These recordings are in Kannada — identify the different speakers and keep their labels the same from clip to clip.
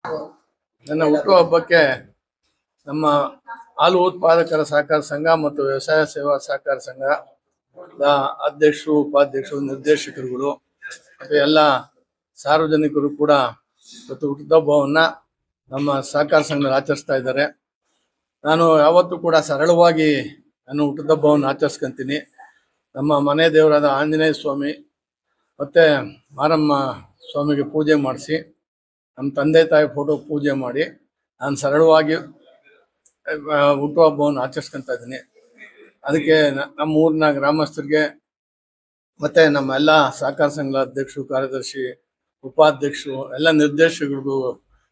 Speaker 1: ನನ್ನ ಹುಟ್ಟುಹಬ್ಬಕ್ಕೆ ನಮ್ಮ ಹಾಲು ಉತ್ಪಾದಕರ ಸಹಕಾರ ಸಂಘ ಮತ್ತು ವ್ಯವಸಾಯ ಸೇವಾ ಸಹಕಾರ ಸಂಘದ ಅಧ್ಯಕ್ಷರು, ಉಪಾಧ್ಯಕ್ಷರು, ನಿರ್ದೇಶಕರುಗಳು ಮತ್ತು ಎಲ್ಲ ಸಾರ್ವಜನಿಕರು ಕೂಡ ಇವತ್ತು ಹುಟ್ಟುಹಬ್ಬವನ್ನ ನಮ್ಮ ಸಹಕಾರ ಸಂಘದಲ್ಲಿ ಆಚರಿಸ್ತಾ ಇದ್ದಾರೆ. ನಾನು ಯಾವತ್ತೂ ಕೂಡ ಸರಳವಾಗಿ ನಾನು ಹುಟ್ಟುಹಬ್ಬವನ್ನು ಆಚರಿಸ್ಕೊಂತೀನಿ. ನಮ್ಮ ಮನೆ ದೇವರಾದ ಆಂಜನೇಯ ಸ್ವಾಮಿ ಮತ್ತು ಮಾರಮ್ಮ ಸ್ವಾಮಿಗೆ ಪೂಜೆ ಮಾಡಿಸಿ, ನಮ್ಮ ತಂದೆ ತಾಯಿ ಫೋಟೋ ಪೂಜೆ ಮಾಡಿ ನಾನು ಸರಳವಾಗಿ ಹುಟ್ಟುಹಬ್ಬವನ್ನು ಆಚರಿಸ್ಕೊತಾ ಇದ್ದೀನಿ. ಅದಕ್ಕೆ ನಮ್ಮ ಊರಿನ ಗ್ರಾಮಸ್ಥರಿಗೆ ಮತ್ತು ನಮ್ಮ ಎಲ್ಲ ಸಹಕಾರ ಸಂಘದ ಅಧ್ಯಕ್ಷರು, ಕಾರ್ಯದರ್ಶಿ, ಉಪಾಧ್ಯಕ್ಷರು, ಎಲ್ಲ ನಿರ್ದೇಶಕರಿಗೂ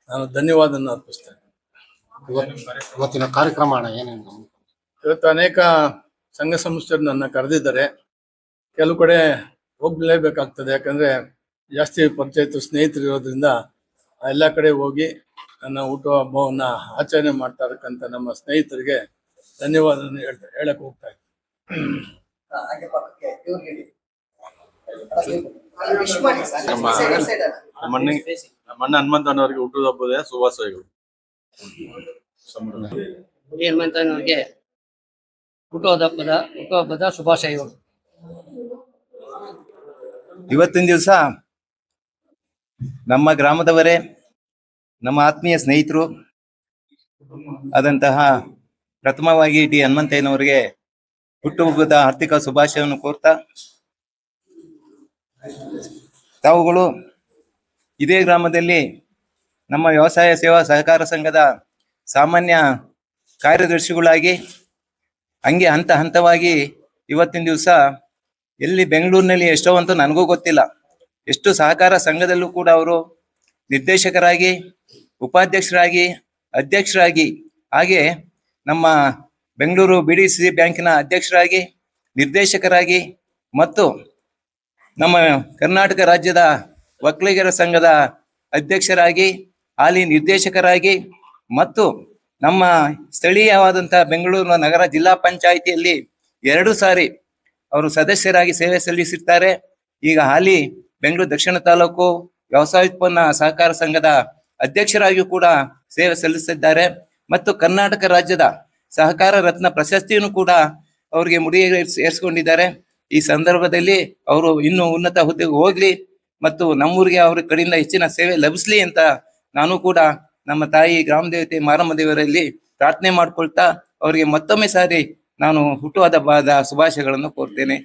Speaker 1: ನಾನು ಧನ್ಯವಾದವನ್ನು ಅರ್ಪಿಸ್ತೇನೆ.
Speaker 2: ಇವತ್ತಿನ ಕಾರ್ಯಕ್ರಮ ಏನೇನು?
Speaker 1: ಇವತ್ತು ಅನೇಕ ಸಂಘ ಸಂಸ್ಥೆಗಳು ನನ್ನ ಕರೆದಿದ್ದಾರೆ. ಕೆಲವು ಕಡೆ ಹೋಗಲೇಬೇಕಾಗ್ತದೆ, ಯಾಕಂದರೆ ಜಾಸ್ತಿ ಪರಿಚಯಿತ ಸ್ನೇಹಿತರು ಇರೋದ್ರಿಂದ ಎಲ್ಲ ಕಡೆ ಹೋಗಿ ನನ್ನ ಹುಟ್ಟುಹಬ್ಬವನ್ನು ಆಚರಣೆ ಮಾಡ್ತಾ ಇರಕ್ಕಂಥ ನಮ್ಮ ಸ್ನೇಹಿತರಿಗೆ ಧನ್ಯವಾದ ಹೇಳಕ್ಕೆ ಹೋಗ್ತಾ ಇದ್ದೀನಿ.
Speaker 3: ನಮ್ಮ ಹನುಮಂತನವರಿಗೆ ಹುಟ್ಟುಹಬ್ಬದ ಶುಭಾಶಯಗಳು.
Speaker 4: ಹನುಮಂತನವರಿಗೆ ಹುಟ್ಟುಹಬ್ಬದ ಶುಭಾಶಯಗಳು.
Speaker 5: ಇವತ್ತಿನ ದಿವಸ ನಮ್ಮ ಗ್ರಾಮದವರೇ, ನಮ್ಮ ಆತ್ಮೀಯ ಸ್ನೇಹಿತರು ಆದಂತಹ ಪ್ರಥಮವಾಗಿ ಟಿ ಹನುಮಂತಯ್ಯನವರಿಗೆ ಹುಟ್ಟುಹಬ್ಬದ ಆರ್ಥಿಕ ಶುಭಾಶಯವನ್ನು ಕೋರ್ತಾ, ತಾವುಗಳು ಇದೇ ಗ್ರಾಮದಲ್ಲಿ ನಮ್ಮ ವ್ಯವಸಾಯ ಸೇವಾ ಸಹಕಾರ ಸಂಘದ ಸಾಮಾನ್ಯ ಕಾರ್ಯದರ್ಶಿಗಳಾಗಿ ಹಂಗೆ ಹಂತ ಹಂತವಾಗಿ ಇವತ್ತಿನ ದಿವಸ ಎಲ್ಲಿ ಬೆಂಗಳೂರಿನಲ್ಲಿ ಎಷ್ಟೋ ಅಂತ ನನಗೂ ಗೊತ್ತಿಲ್ಲ, ಎಷ್ಟು ಸಹಕಾರ ಸಂಘದಲ್ಲೂ ಕೂಡ ಅವರು ನಿರ್ದೇಶಕರಾಗಿ, ಉಪಾಧ್ಯಕ್ಷರಾಗಿ, ಅಧ್ಯಕ್ಷರಾಗಿ, ಹಾಗೆ ನಮ್ಮ ಬೆಂಗಳೂರು BDC ಬ್ಯಾಂಕಿನ ಅಧ್ಯಕ್ಷರಾಗಿ, ನಿರ್ದೇಶಕರಾಗಿ ಮತ್ತು ನಮ್ಮ ಕರ್ನಾಟಕ ರಾಜ್ಯದ ಒಕ್ಕಲಿಗರ ಸಂಘದ ಅಧ್ಯಕ್ಷರಾಗಿ, ಹಾಲಿ ನಿರ್ದೇಶಕರಾಗಿ ಮತ್ತು ನಮ್ಮ ಸ್ಥಳೀಯವಾದಂಥ ಬೆಂಗಳೂರು ನಗರ ಜಿಲ್ಲಾ ಪಂಚಾಯಿತಿಯಲ್ಲಿ 2 ಸಾರಿ ಅವರು ಸದಸ್ಯರಾಗಿ ಸೇವೆ ಸಲ್ಲಿಸಿರ್ತಾರೆ. ಈಗ ಹಾಲಿ ಬೆಂಗಳೂರು ದಕ್ಷಿಣ ತಾಲೂಕು ವ್ಯವಸಾಯೋತ್ಪನ್ನ ಸಹಕಾರ ಸಂಘದ ಅಧ್ಯಕ್ಷರಾಗಿಯೂ ಕೂಡ ಸೇವೆ ಸಲ್ಲಿಸಿದ್ದಾರೆ ಮತ್ತು ಕರ್ನಾಟಕ ರಾಜ್ಯದ ಸಹಕಾರ ರತ್ನ ಪ್ರಶಸ್ತಿಯನ್ನು ಕೂಡ ಅವರಿಗೆ ಏರಿಸಿಕೊಂಡಿದ್ದಾರೆ. ಈ ಸಂದರ್ಭದಲ್ಲಿ ಅವರು ಇನ್ನೂ ಉನ್ನತ ಹುದ್ದೆಗೆ ಹೋಗ್ಲಿ ಮತ್ತು ನಮ್ಮೂರಿಗೆ ಅವ್ರ ಕಡೆಯಿಂದ ಹೆಚ್ಚಿನ ಸೇವೆ ಲಭಿಸ್ಲಿ ಅಂತ ನಾನು ಕೂಡ ನಮ್ಮ ತಾಯಿ ಗ್ರಾಮ ದೇವತೆ ಮಾರಮ್ಮ ದೇವರಲ್ಲಿ ಪ್ರಾರ್ಥನೆ ಮಾಡ್ಕೊಳ್ತಾ ಅವರಿಗೆ ಮತ್ತೊಮ್ಮೆ ಸಾರಿ ನಾನು ಹುಟ್ಟುಹಬ್ಬದ ಶುಭಾಶಯಗಳನ್ನು ಕೋರ್ತೇನೆ.